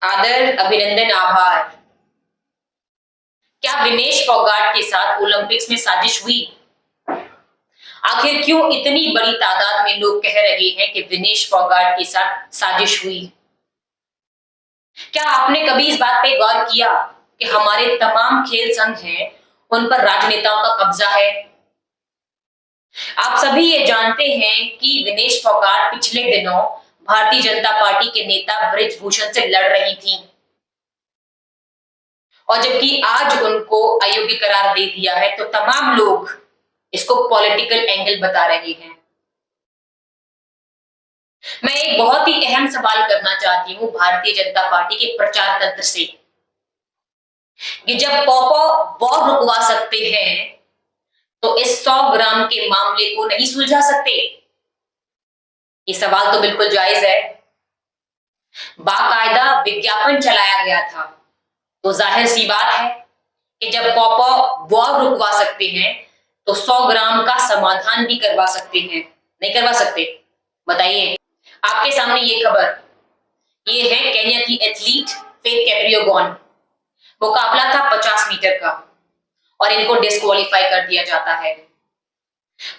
आदर, अभिनंदन, आभार। क्या विनेश फोगाट के साथ ओलंपिक्स में साजिश हुई? आखिर क्यों इतनी बड़ी तादाद में लोग कह रहे हैं कि विनेश फोगाट के साथ साजिश हुई? क्या आपने कभी इस बात पे गौर किया कि हमारे तमाम खेल संघ हैं, उन पर राजनेताओं का कब्जा है? आप सभी ये जानते हैं कि विनेश फोगाट पिछले दिनों भारतीय जनता पार्टी के नेता ब्रिजभूषण से लड़ रही थीं। और जबकि आज उनको अयोग्य करार दे दिया है, तो तमाम लोग इसको पॉलिटिकल एंगल बता रहे हैं। मैं एक बहुत ही अहम सवाल करना चाहती हूं भारतीय जनता पार्टी के प्रचार तंत्र से कि जब पॉपो वॉर रुकवा सकते हैं, तो इस 100 ग्राम के मामले को नहीं सुलझा सकते? ये सवाल तो बिल्कुल जायज है। बाकायदा विज्ञापन चलाया गया था, तो जाहिर सी बात है कि जब पॉपो वॉर रुकवा सकते हैं, तो 100 ग्राम का समाधान भी करवा सकते हैं। नहीं करवा सकते? बताइए। आपके सामने ये खबर, ये है केन्या की एथलीट फेथ कैप्रियोगॉन। मुकाबला था 50 मीटर का और इनको डिस्क्वालीफाई कर दिया जाता है।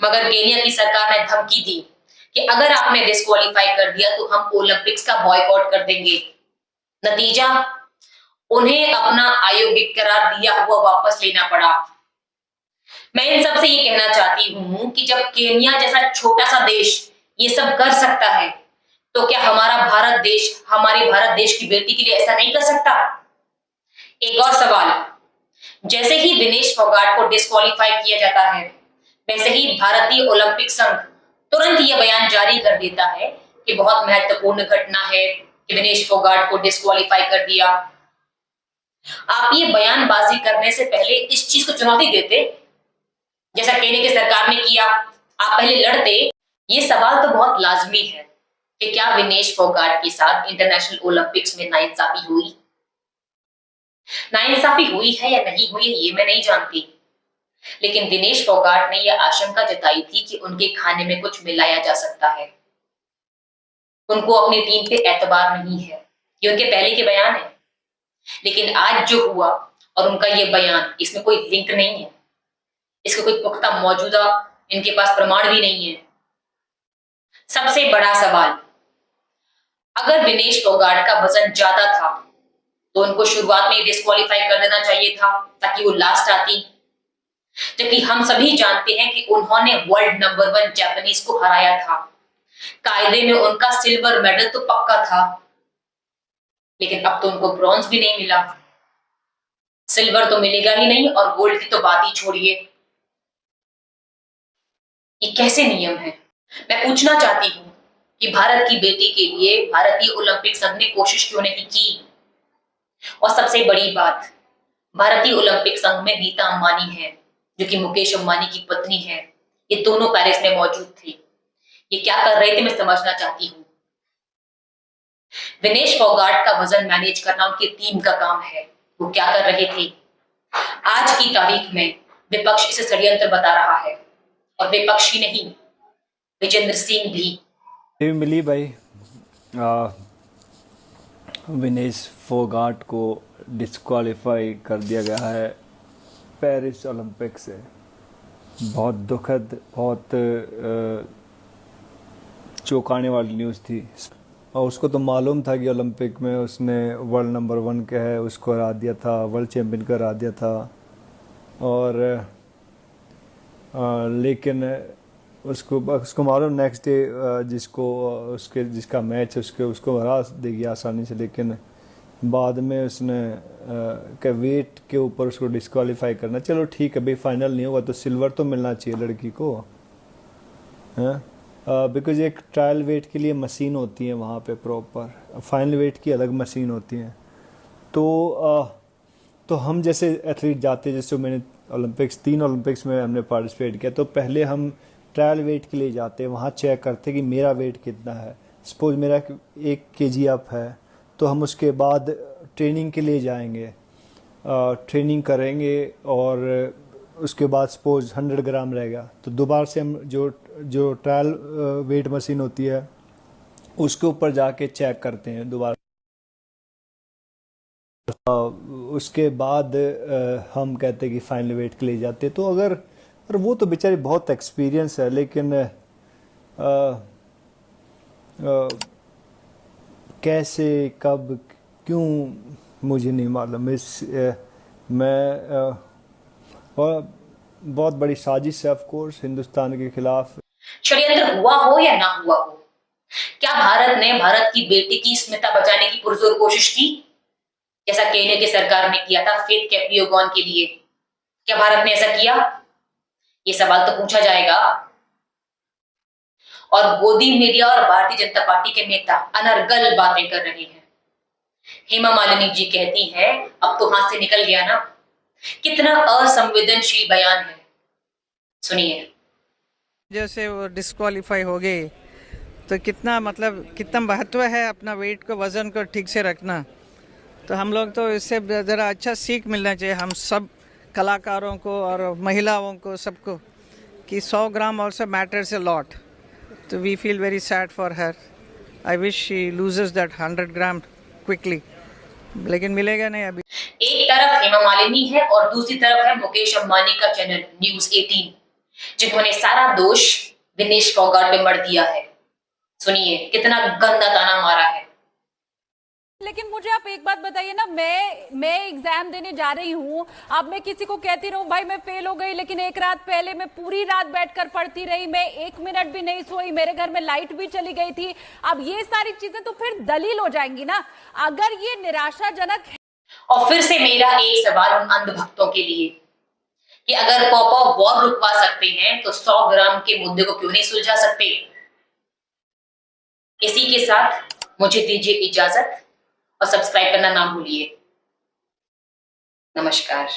मगर केन्या की सरकार ने धमकी दी कि अगर आपने डिस्क्वालीफाई कर दिया तो हम ओलंपिक्स का बॉयकॉट कर देंगे। नतीजा, उन्हें अपना अयोग्य करार दिया हुआ वापस लेना पड़ा। मैं इन सबसे ये कहना चाहती हूं कि जब केन्या जैसा छोटा सा देश ये सब कर सकता है, तो क्या हमारा भारत देश, हमारे भारत देश की बेटी के लिए ऐसा नहीं कर सकता? एक और सवाल, जैसे ही विनेश फोगाट को डिस्क्वालीफाई किया जाता है, वैसे ही भारतीय ओलंपिक संघ तुरंत यह बयान जारी कर देता है कि बहुत महत्वपूर्ण घटना है कि विनेश फोगाट को डिस्क्वालीफाई कर दिया। आप ये बयानबाजी करने से पहले इस चीज को चुनौती देते, जैसा केन्या की सरकार ने किया, आप पहले लड़ते। ये सवाल तो बहुत लाजमी है कि क्या विनेश फोगाट के साथ इंटरनेशनल ओलंपिक्स में नाइंसाफी हुई? नाइंसाफी हुई है या नहीं हुई है ये मैं नहीं जानती, लेकिन विनेश फोगाट ने यह आशंका जताई थी कि उनके खाने में कुछ मिलाया जा सकता है। उनको अपनी टीम पे एतबार नहीं है, ये उनके पहले के बयान है। लेकिन आज जो हुआ और उनका ये बयान, इसमें कोई लिंक नहीं है, इसका कोई पुख्ता मौजूदा इनके पास प्रमाण भी नहीं है। सबसे बड़ा सवाल, अगर विनेश फोगाट का वजन ज्यादा था तो उनको शुरुआत में डिस्क्वालीफाई कर देना चाहिए था, ताकि वो लास्ट आती। जबकि हम सभी जानते हैं कि उन्होंने वर्ल्ड नंबर 1 जापानीज को हराया था। कायदे में उनका सिल्वर मेडल तो पक्का था, लेकिन अब तो उनको ब्रॉन्ज भी नहीं मिला। सिल्वर तो मिलेगा ही नहीं और गोल्ड की तो बात ही छोड़िए। ये कैसे नियम है? मैं पूछना चाहती हूँ कि भारत की बेटी के लिए भारतीय ओलंपिक संघ ने कोशिश क्यों नहीं की? और सबसे बड़ी बात, भारतीय ओलंपिक संघ में नीता अंबानी है, जो कि मुकेश अंबानी की पत्नी है। ये दोनों पेरिस में मौजूद थे। ये क्या कर रहे थे मैं समझना चाहती हूँ। विनेश फोगाट का वजन मैनेज करना उनकी टीम का काम है। वो क्या कर रहे थे? आज की तारीख में विपक्ष इसे षड्यंत्र बता रहा है, और विपक्ष ही नहीं, विजेंद्र सिंह भी। मिली भाई, विनेश फोगाट को डिस्क्वालीफाई कर दिया गया है पेरिस ओलंपिक से। बहुत दुखद, बहुत चौंकाने वाली न्यूज़ थी। और उसको तो मालूम था कि ओलंपिक में उसने वर्ल्ड नंबर 1 का है, उसको हरा दिया था, वर्ल्ड चैम्पियन को हरा दिया था। और लेकिन उसको मालूम नेक्स्ट डे जिसका मैच है उसको हरा देगी आसानी से। लेकिन बाद में उसने के वेट के ऊपर उसको डिस्क्वालीफाई करना, चलो ठीक है भाई, फाइनल नहीं होगा तो सिल्वर तो मिलना चाहिए लड़की को, हैं? बिकॉज एक ट्रायल वेट के लिए मशीन होती है वहाँ पे प्रॉपर, फाइनल वेट की अलग मशीन होती है। तो हम जैसे एथलीट जाते हैं, जैसे मैंने 3 ओलंपिक्स में हमने पार्टिसिपेट किया, तो पहले हम ट्रायल वेट के लिए जाते हैं, वहाँ चेक करते कि मेरा वेट कितना है। सपोज मेरा 1 kg अप है, तो हम उसके बाद ट्रेनिंग के लिए जाएंगे, ट्रेनिंग करेंगे, और उसके बाद सपोज 100 ग्राम रहेगा, तो दोबारा से हम जो ट्रायल वेट मशीन होती है उसके ऊपर जाके चेक करते हैं दोबारा। उसके बाद हम कहते कि फाइनल वेट के लिए जाते। तो अगर और वो तो बेचारी बहुत एक्सपीरियंस है, लेकिन कैसे कब क्यों मुझे नहीं मालूम। मैं और बहुत बड़ी साजिश है ऑफ कोर्स हिंदुस्तान के खिलाफ। षड्यंत्र हुआ हो या ना हुआ हो, क्या भारत ने भारत की बेटी की स्मिता बचाने की पुरजोर कोशिश की, जैसा केन्या की सरकार ने किया था फेथ कैप्रियोगॉन के लिए? क्या भारत ने ऐसा किया? ये सवाल तो पूछा जाएगा। और गोदी मीडिया और भारतीय जनता पार्टी के नेता अनर्गल बातें कर रहे हैं। हेमा मालिनी जी कहती हैं, अब तो हाथ से निकल गया ना। कितना असंवेदनशील बयान है, सुनिए। जैसे वो डिस्क्वालीफाई हो गए तो कितना मतलब कितना महत्व है अपना वेट को वज़न को ठीक से रखना। तो हम लोग तो इससे ज़रा अच्छा सीख मिलना चाहिए हम सब कलाकारों को और महिलाओं को सबको कि 100 gram also matters a lot. तो we feel very sad for her. I wish she loses that 100 gram quickly, लेकिन मिलेगा नहीं अभी। एक तरफ हेमा मालिनी है और दूसरी तरफ है मुकेश अंबानी का चैनल न्यूज़ 18, जिन्होंने सारा दोष दिनेश फोगाट पे मर दिया है। सुनिए कितना गंदा ताना मारा है। लेकिन मुझे आप एक बात बताइए ना, मैं एग्जाम देने जा रही हूँ, अब मैं किसी को कहती रहूं भाई मैं फेल हो गई, लेकिन एक रात पहले मैं पूरी रात बैठकर पढ़ती रही, मैं 1 मिनट भी नहीं सोई, मेरे घर में लाइट भी चली गई थी। अब ये सारी चीजें तो फिर दलील हो जाएंगी ना, अगर ये निराशाजनक है। और फिर से मेरा एक सवाल उन अंधभक्तों के लिए कि अगर पॉपा वॉर रुकवा सकते हैं तो 100 ग्राम के मुद्दे को क्यों नहीं सुलझा सकते? इसी के साथ मुझे दीजिए इजाजत और सब्सक्राइब करना ना भूलिए। नमस्कार।